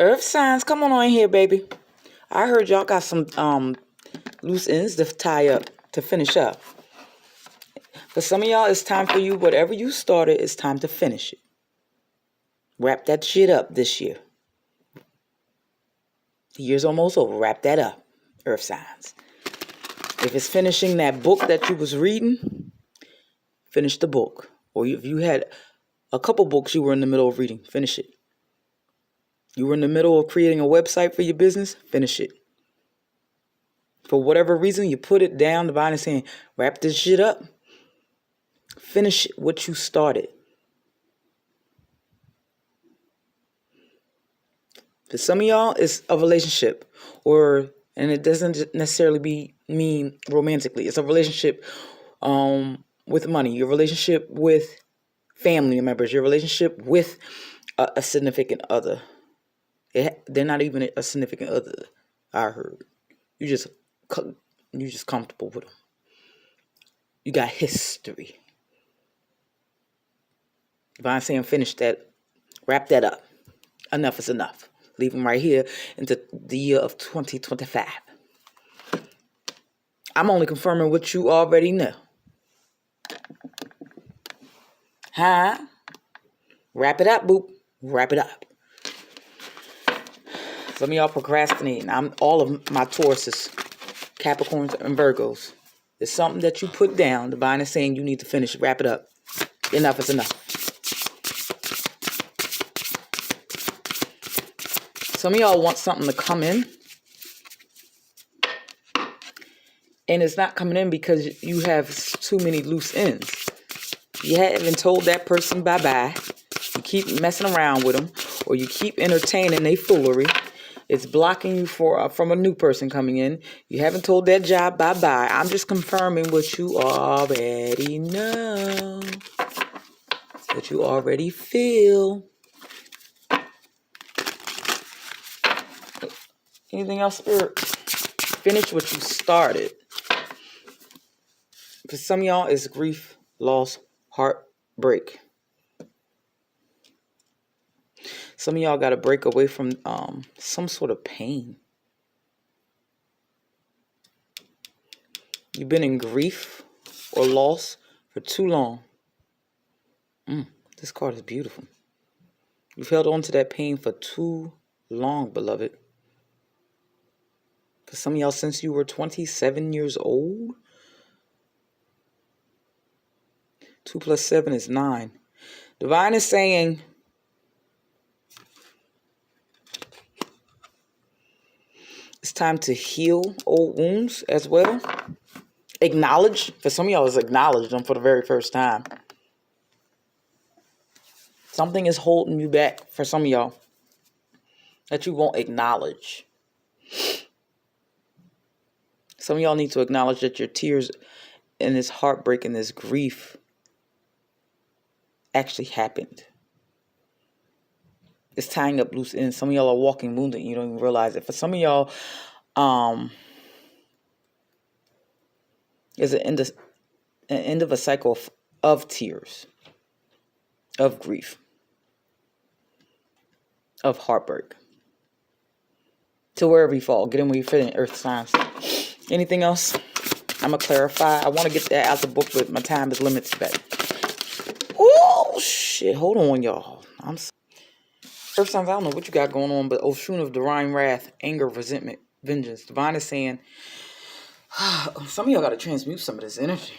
Earth signs, come on in here, baby. I heard y'all got some loose ends to tie up, to finish up. For some of y'all, it's time for you, whatever you started, it's time to finish it. Wrap that shit up this year. The year's almost over. Wrap that up, Earth signs. If it's finishing that book that you was reading, finish the book. Or if you had a couple books you were in the middle of reading, finish it. You were in the middle of creating a website for your business, finish it. For whatever reason, you put it down, divine is saying, wrap this shit up. Finish what you started. For some of y'all, it's a relationship, and it doesn't necessarily mean romantically. It's a relationship with money, your relationship with family members, your relationship with a significant other. They're not even a significant other, I heard. You just comfortable with them. You got history. Divine saying finish that, wrap that up. Enough is enough. Leave them right here into the year of 2025. I'm only confirming what you already know. Huh? Wrap it up, boop. Wrap it up. Some of y'all procrastinating. All of my Tauruses, Capricorns, and Virgos. It's something that you put down. Divine is saying you need to finish. Wrap it up. Enough is enough. Some of y'all want something to come in. And it's not coming in because you have too many loose ends. You haven't told that person bye-bye. You keep messing around with them. Or you keep entertaining their foolery. It's blocking you from a new person coming in. You haven't told that job bye-bye. I'm just confirming what you already know. What you already feel. Anything else, Spirit? Finish what you started. For some of y'all, it's grief, loss, heartbreak. Some of y'all got to break away from some sort of pain. You've been in grief or loss for too long. This card is beautiful. You've held on to that pain for too long, beloved. For some of y'all, since you were 27 years old. 2 plus 7 is 9. Divine is saying it's time to heal old wounds as well. Acknowledge. For some of y'all, it's acknowledge them for the very first time. Something is holding you back for some of y'all that you won't acknowledge. Some of y'all need to acknowledge that your tears and this heartbreak and this grief actually happened. It's tying up loose ends. Some of y'all are walking wounded and you don't even realize it. For some of y'all, there's an end of a cycle of tears, of grief, of heartbreak. To wherever you fall, get in where you fit in, Earth signs. Anything else? I'm going to clarify. I want to get that out the book, but my time is limited today. Oh, shit. Hold on, y'all. Earth signs, I don't know what you got going on, but Oshun of divine wrath, anger, resentment, vengeance. Divine is saying, some of y'all got to transmute some of this energy.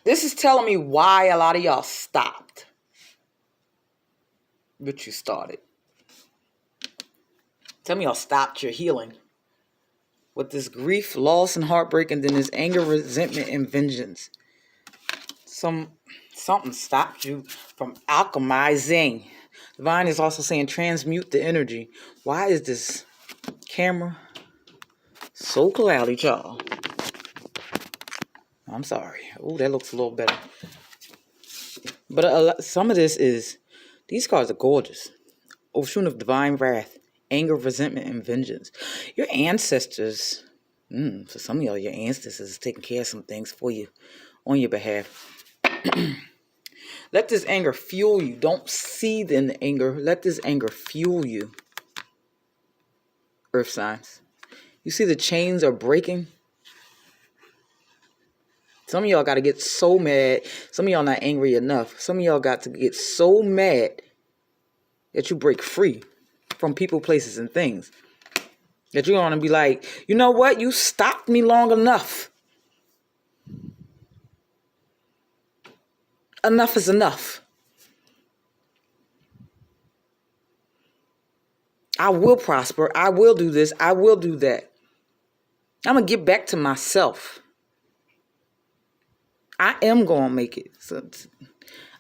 This is telling me why a lot of y'all stopped. But you started. Tell me y'all stopped your healing. With this grief, loss, and heartbreak, and then this anger, resentment, and vengeance. Something stopped you from alchemizing. Divine is also saying transmute the energy. Why is this camera so cloudy, y'all? I'm sorry. Oh, that looks a little better. But some of this is, these cards are gorgeous. Oshun of divine wrath, anger, resentment, and vengeance. Your ancestors, for some of y'all, your ancestors is taking care of some things for you, on your behalf. Let this anger fuel you. Don't seethe in the anger. Let this anger fuel you. Earth signs. You see the chains are breaking? Some of y'all got to get so mad. Some of y'all not angry enough. Some of y'all got to get so mad that you break free from people, places, and things. That you're going to be like, you know what? You stopped me long enough. Enough is enough. I will prosper. I will do this. I will do that. I'm going to get back to myself. I am going to make it. So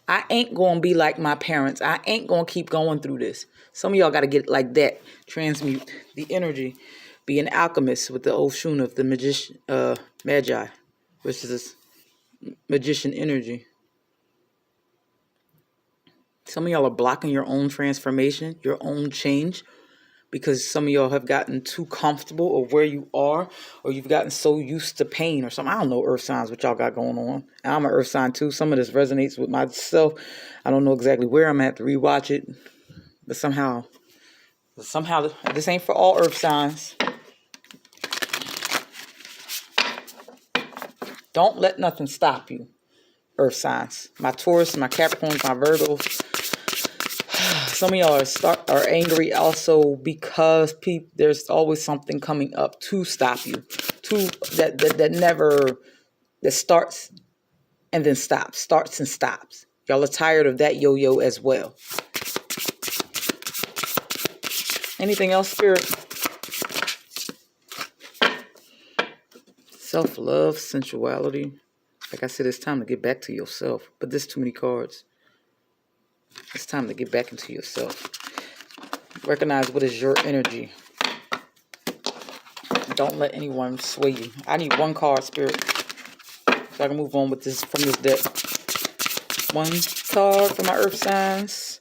I ain't going to be like my parents. I ain't going to keep going through this. Some of y'all got to get like that. Transmute the energy. Be an alchemist with the Oshun of the magician, Magi, which is this magician energy. Some of y'all are blocking your own transformation, your own change, because some of y'all have gotten too comfortable of where you are, or you've gotten so used to pain or something. I don't know, earth signs, what y'all got going on. I'm an earth sign too. Some of this resonates with myself. I don't know exactly where I'm at to rewatch it, but somehow this ain't for all earth signs. Don't let nothing stop you, earth signs. My Taurus, my Capricorn, my Virgo. Some of y'all are angry also because there's always something coming up to stop you, that starts and then stops, starts and stops. Y'all are tired of that yo-yo as well. Anything else, Spirit? Self-love, sensuality. Like I said, it's time to get back to yourself. But there's too many cards. It's time to get back into yourself. Recognize what is your energy. Don't let anyone sway you. I need one card, Spirit, so I can move on with this from this deck. One card for my earth signs.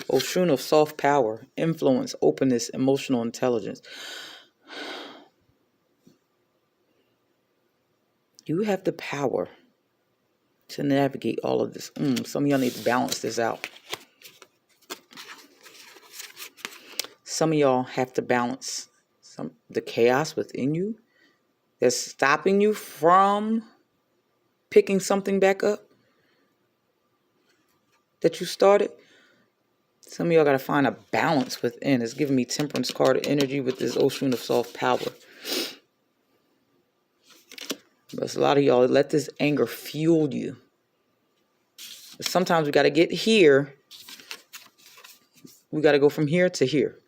Oshun of soft power, influence, openness, emotional intelligence. You have the power to navigate all of this. Some of y'all need to balance this out. Some of y'all have to balance the chaos within you that's stopping you from picking something back up that you started. Some of y'all got to find a balance within. It's giving me temperance card energy with this Oshun of soft power. But a lot of y'all let this anger fuel you. But sometimes we got to get here. We got to go from here to here.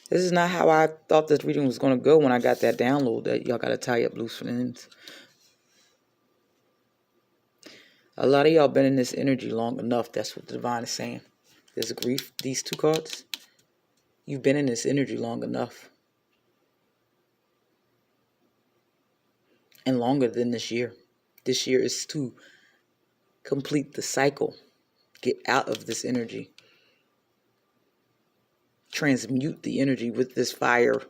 This is not how I thought this reading was going to go when I got that download that y'all got to tie up loose ends. A lot of y'all been in this energy long enough. That's what the divine is saying. There's grief. These two cards. You've been in this energy long enough. And longer than this year. This year is to complete the cycle. Get out of this energy. Transmute the energy with this fire.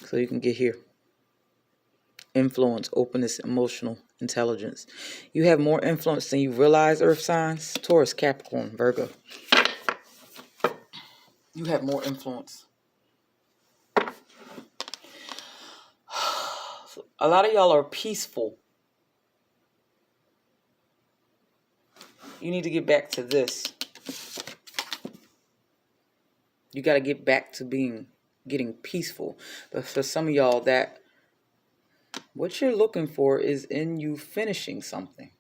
So you can get here. Influence, openness, emotional intelligence. You have more influence than you realize, earth signs. Taurus, Capricorn, Virgo. You have more influence. A lot of y'all are peaceful. You need to get back to this. You got to get back to getting peaceful. But for some of y'all, that what you're looking for is in you finishing something.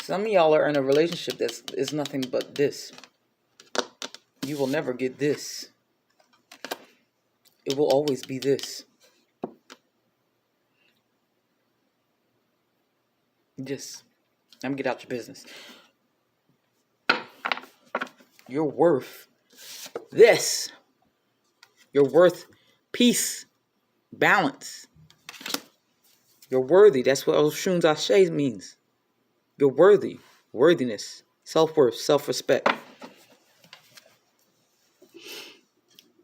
Some of y'all are in a relationship that is nothing but this. You will never get this. It will always be this. Just, let me get out your business. You're worth this. You're worth peace, balance. You're worthy. That's what Oshun's Ashe means. You're worthy. Worthiness. Self-worth. Self-respect.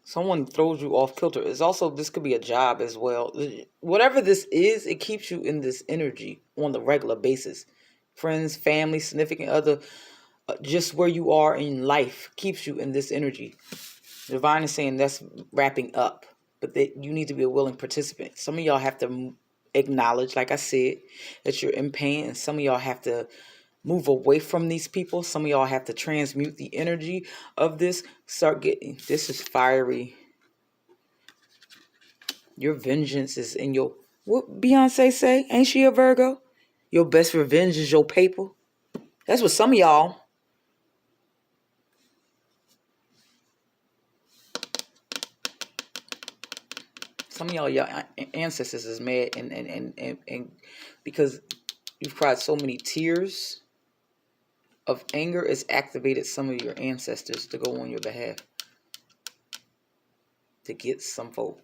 Someone throws you off kilter. It's also, this could be a job as well. Whatever this is, it keeps you in this energy on the regular basis. Friends, family, significant other, just where you are in life keeps you in this energy. Divine is saying that's wrapping up, but that you need to be a willing participant. Some of y'all have to acknowledge, like I said, that you're in pain, and some of y'all have to move away from these people. Some of y'all have to transmute the energy of this. Start getting, this is fiery. Your vengeance is in your, what Beyonce say? Ain't she a Virgo? Your best revenge is your paper. That's what some of y'all. Some of y'all ancestors is mad and because you've cried so many tears of anger, it's activated some of your ancestors to go on your behalf. To get some folk.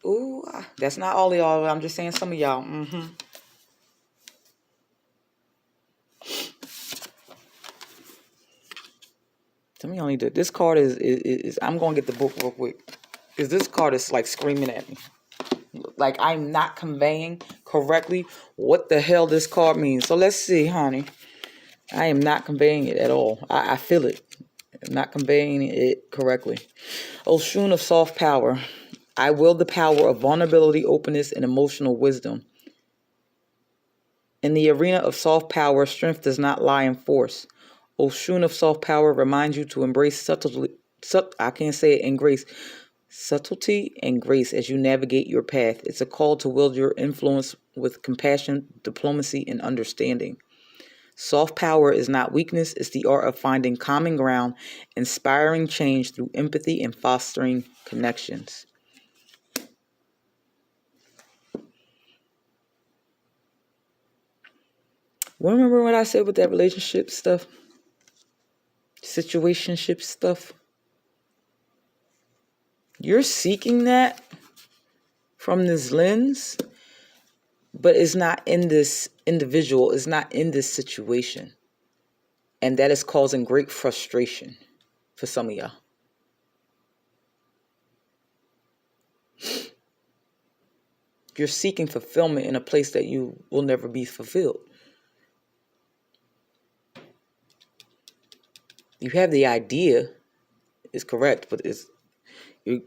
Ooh, that's not all of y'all. I'm just saying some of y'all. Some of y'all need to. This card is I'm going to get the book real quick. Because this card is like screaming at me. Like I'm not conveying correctly what the hell this card means. So let's see, honey. I am not conveying it at all. I feel it. I'm not conveying it correctly. Oshun of soft power. I wield the power of vulnerability, openness, and emotional wisdom. In the arena of soft power, strength does not lie in force. Oshun of soft power reminds you to embrace subtlety. I can't say it in grace. Subtlety and grace as you navigate your path. It's a call to wield your influence with compassion, diplomacy, and understanding. Soft power is not weakness. It's the art of finding common ground, inspiring change through empathy, and fostering connections. Remember what I said with that relationship stuff? Situationship stuff? You're seeking that from this lens, but it's not in this individual. It's not in this situation. And that is causing great frustration for some of y'all. You're seeking fulfillment in a place that you will never be fulfilled. You have the idea, it's correct, but you're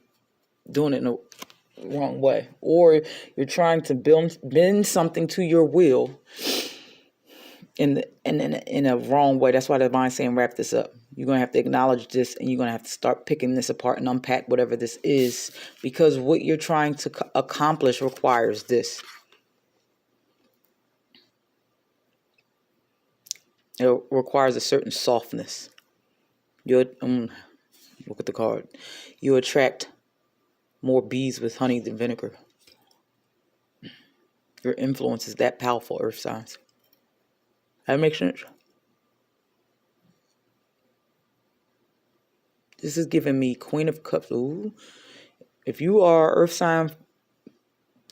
doing it in a wrong way. Or you're trying to bend something to your will in a wrong way. That's why the divine's saying wrap this up. You're going to have to acknowledge this, and you're going to have to start picking this apart and unpack whatever this is, because what you're trying to accomplish requires this. It requires a certain softness. Look at the card. You attract more bees with honey than vinegar. Your influence is that powerful, earth signs. That makes sense? This is giving me Queen of Cups. Ooh. If you are earth sign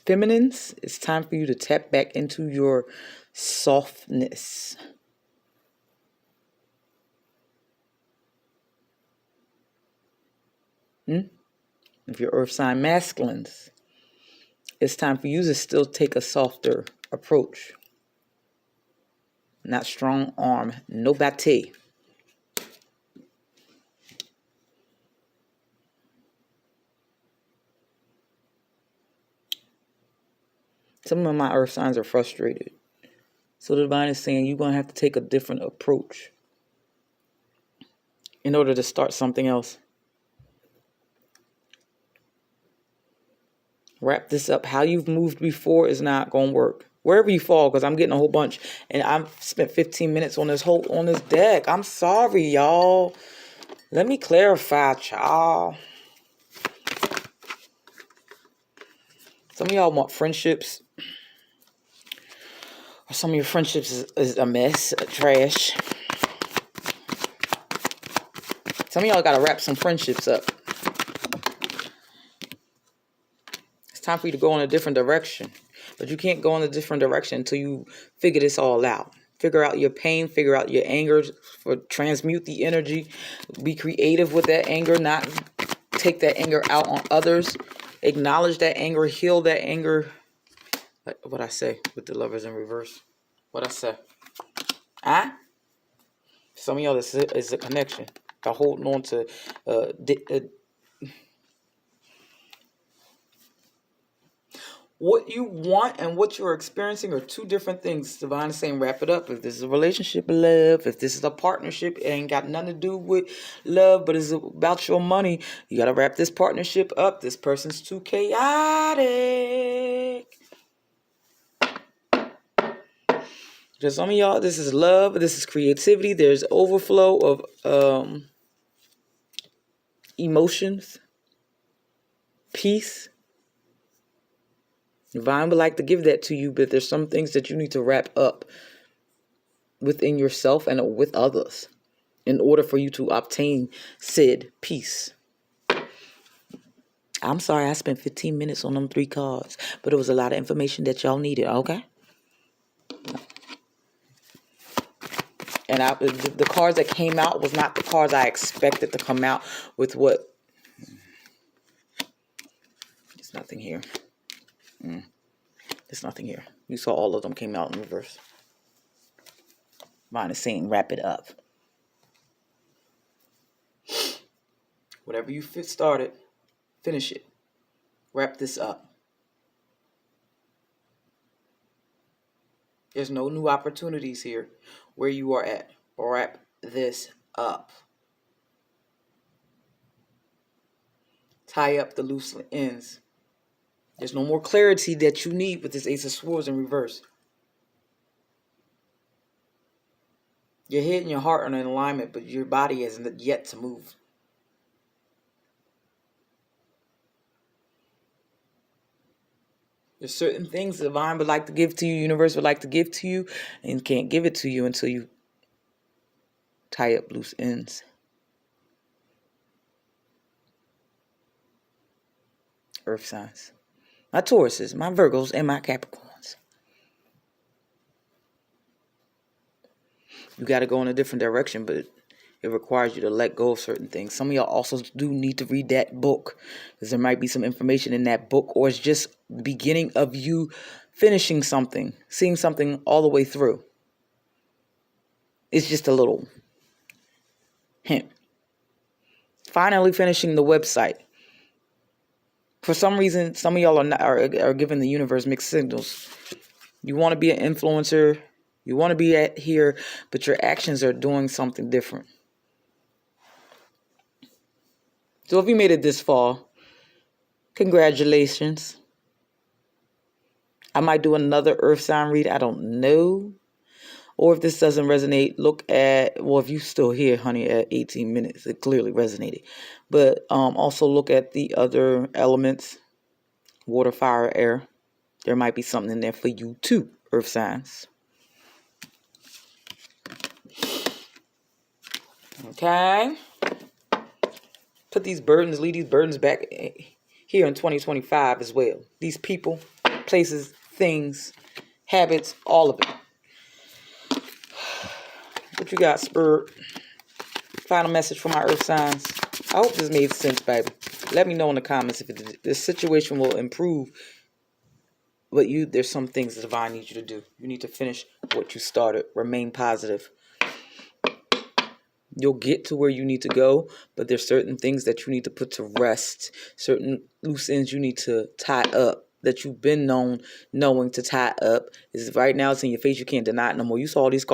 feminines, it's time for you to tap back into your softness. If you're earth sign masculines, it's time for you to still take a softer approach. Not strong arm. No batte. Some of my earth signs are frustrated. So the divine is saying you're going to have to take a different approach in order to start something else. Wrap this up. How you've moved before is not going to work. Wherever you fall, because I'm getting a whole bunch. And I've spent 15 minutes on this deck. I'm sorry, y'all. Let me clarify, y'all. Some of y'all want friendships. Or some of your friendships is a mess, trash. Some of y'all got to wrap some friendships up. It's time for you to go in a different direction. But you can't go in a different direction until you figure this all out. Figure out your pain, figure out your anger, transmute the energy, be creative with that anger, not take that anger out on others. Acknowledge that anger, heal that anger. What I say with the Lovers in reverse? What I say? Huh? Some of y'all, this is a connection. By holding on to what you want and what you're experiencing are two different things. Divine is saying, wrap it up. If this is a relationship, love, if this is a partnership, it ain't got nothing to do with love, but it's about your money. You got to wrap this partnership up. This person's too chaotic. For some of y'all, this is love. This is creativity. There's overflow of emotions, peace. Divine would like to give that to you, but there's some things that you need to wrap up within yourself and with others in order for you to obtain said peace. I'm sorry I spent 15 minutes on them 3 cards, but it was a lot of information that y'all needed, okay? And the cards that came out was not the cards I expected to come out with what... There's nothing here. There's nothing here. You saw all of them came out in reverse. Mine is saying wrap it up. Whatever you started, finish it. Wrap this up. There's no new opportunities here where you are at. Wrap this up. Tie up the loose ends. There's no more clarity that you need with this Ace of Swords in reverse. Your head and your heart are in alignment, but your body hasn't yet to move. There's certain things the divine would like to give to you, universe would like to give to you, and can't give it to you until you tie up loose ends. Earth signs. My Tauruses, my Virgos, and my Capricorns. You got to go in a different direction, but it requires you to let go of certain things. Some of y'all also do need to read that book, because there might be some information in that book, or it's just the beginning of you finishing something, seeing something all the way through. It's just a little hint. Finally finishing the website. For some reason, some of y'all are giving the universe mixed signals. You want to be an influencer. You want to be here, but your actions are doing something different. So if you made it this far, congratulations. I might do another earth sign read. I don't know. Or if this doesn't resonate, look at, well, if you still here, honey, at 18 minutes, it clearly resonated. But also look at the other elements, water, fire, air. There might be something in there for you too, earth signs. Okay. Put these burdens, leave these burdens back here in 2025 as well. These people, places, things, habits, all of it. What you got, Spirit? Final message for my earth signs. I hope this made sense, baby. Let me know in the comments if this situation will improve. But there's some things the divine needs you to do. You need to finish what you started. Remain positive. You'll get to where you need to go, but there's certain things that you need to put to rest. Certain loose ends you need to tie up that you've been knowing to tie up. Is right now it's in your face. You can't deny it no more. You saw all these